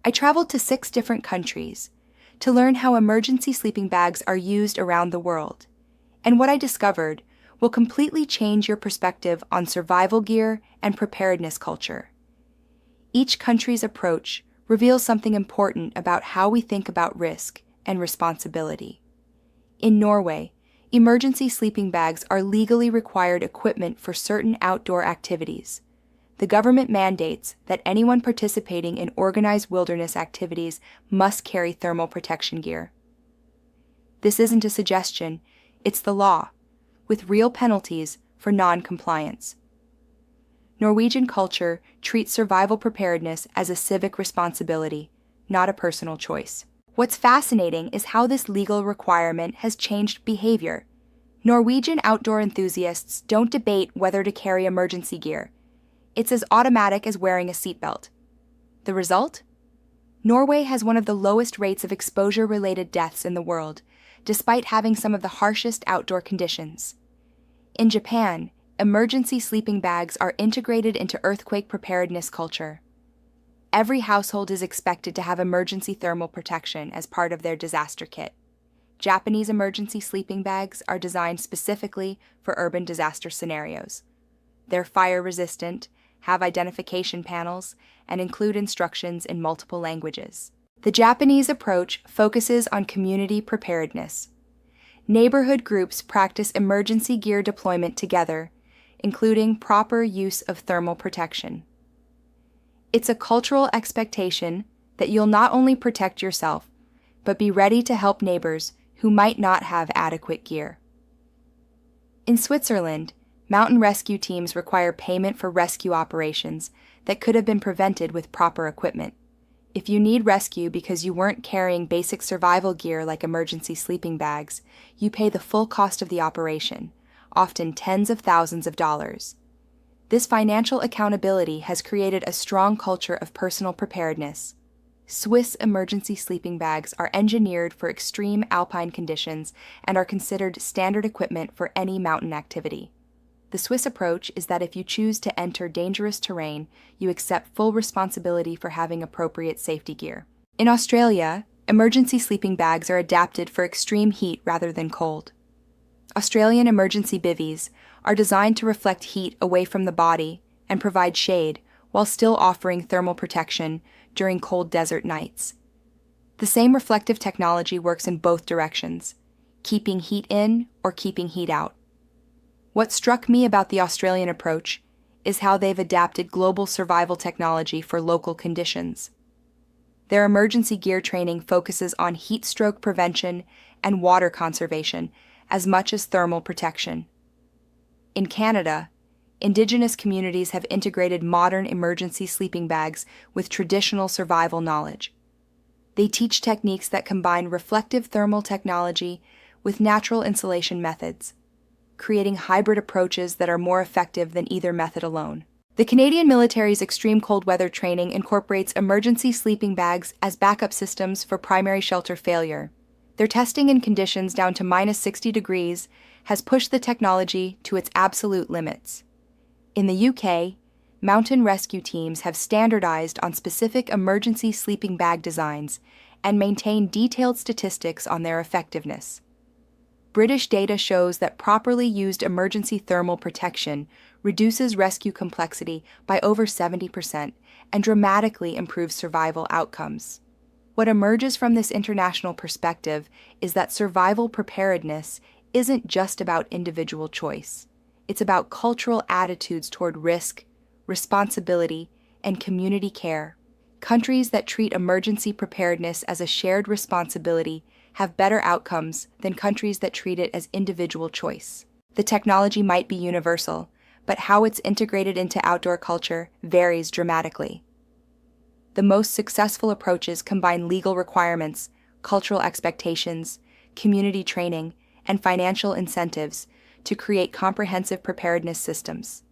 I traveled to 6 different countries to learn how emergency sleeping bags are used around the world. And what I discovered will completely change your perspective on survival gear and preparedness culture. Each country's approach reveals something important about how we think about risk and responsibility. In Norway, emergency sleeping bags are legally required equipment for certain outdoor activities. The government mandates that anyone participating in organized wilderness activities must carry thermal protection gear. This isn't a suggestion, it's the law, with real penalties for non-compliance. Norwegian culture treats survival preparedness as a civic responsibility, not a personal choice. What's fascinating is how this legal requirement has changed behavior. Norwegian outdoor enthusiasts don't debate whether to carry emergency gear. It's as automatic as wearing a seatbelt. The result? Norway has one of the lowest rates of exposure-related deaths in the world, despite having some of the harshest outdoor conditions. In Japan, emergency sleeping bags are integrated into earthquake preparedness culture. Every household is expected to have emergency thermal protection as part of their disaster kit. Japanese emergency sleeping bags are designed specifically for urban disaster scenarios. They're fire-resistant, have identification panels, and include instructions in multiple languages. The Japanese approach focuses on community preparedness. Neighborhood groups practice emergency gear deployment together, including proper use of thermal protection. It's a cultural expectation that you'll not only protect yourself, but be ready to help neighbors who might not have adequate gear. In Switzerland, mountain rescue teams require payment for rescue operations that could have been prevented with proper equipment. If you need rescue because you weren't carrying basic survival gear like emergency sleeping bags, you pay the full cost of the operation, often tens of thousands of dollars. This financial accountability has created a strong culture of personal preparedness. Swiss emergency sleeping bags are engineered for extreme alpine conditions and are considered standard equipment for any mountain activity. The Swiss approach is that if you choose to enter dangerous terrain, you accept full responsibility for having appropriate safety gear. In Australia, emergency sleeping bags are adapted for extreme heat rather than cold. Australian emergency bivvies are designed to reflect heat away from the body and provide shade while still offering thermal protection during cold desert nights. The same reflective technology works in both directions, keeping heat in or keeping heat out. What struck me about the Australian approach is how they've adapted global survival technology for local conditions. Their emergency gear training focuses on heat stroke prevention and water conservation as much as thermal protection. In Canada, Indigenous communities have integrated modern emergency sleeping bags with traditional survival knowledge. They teach techniques that combine reflective thermal technology with natural insulation methods, creating hybrid approaches that are more effective than either method alone. The Canadian military's extreme cold weather training incorporates emergency sleeping bags as backup systems for primary shelter failure. Their testing in conditions down to -60 degrees has pushed the technology to its absolute limits. In the UK, mountain rescue teams have standardized on specific emergency sleeping bag designs and maintain detailed statistics on their effectiveness. British data shows that properly used emergency thermal protection reduces rescue complexity by over 70% and dramatically improves survival outcomes. What emerges from this international perspective is that survival preparedness isn't just about individual choice. It's about cultural attitudes toward risk, responsibility, and community care. Countries that treat emergency preparedness as a shared responsibility have better outcomes than countries that treat it as individual choice. The technology might be universal, but how it's integrated into outdoor culture varies dramatically. The most successful approaches combine legal requirements, cultural expectations, community training, and financial incentives to create comprehensive preparedness systems.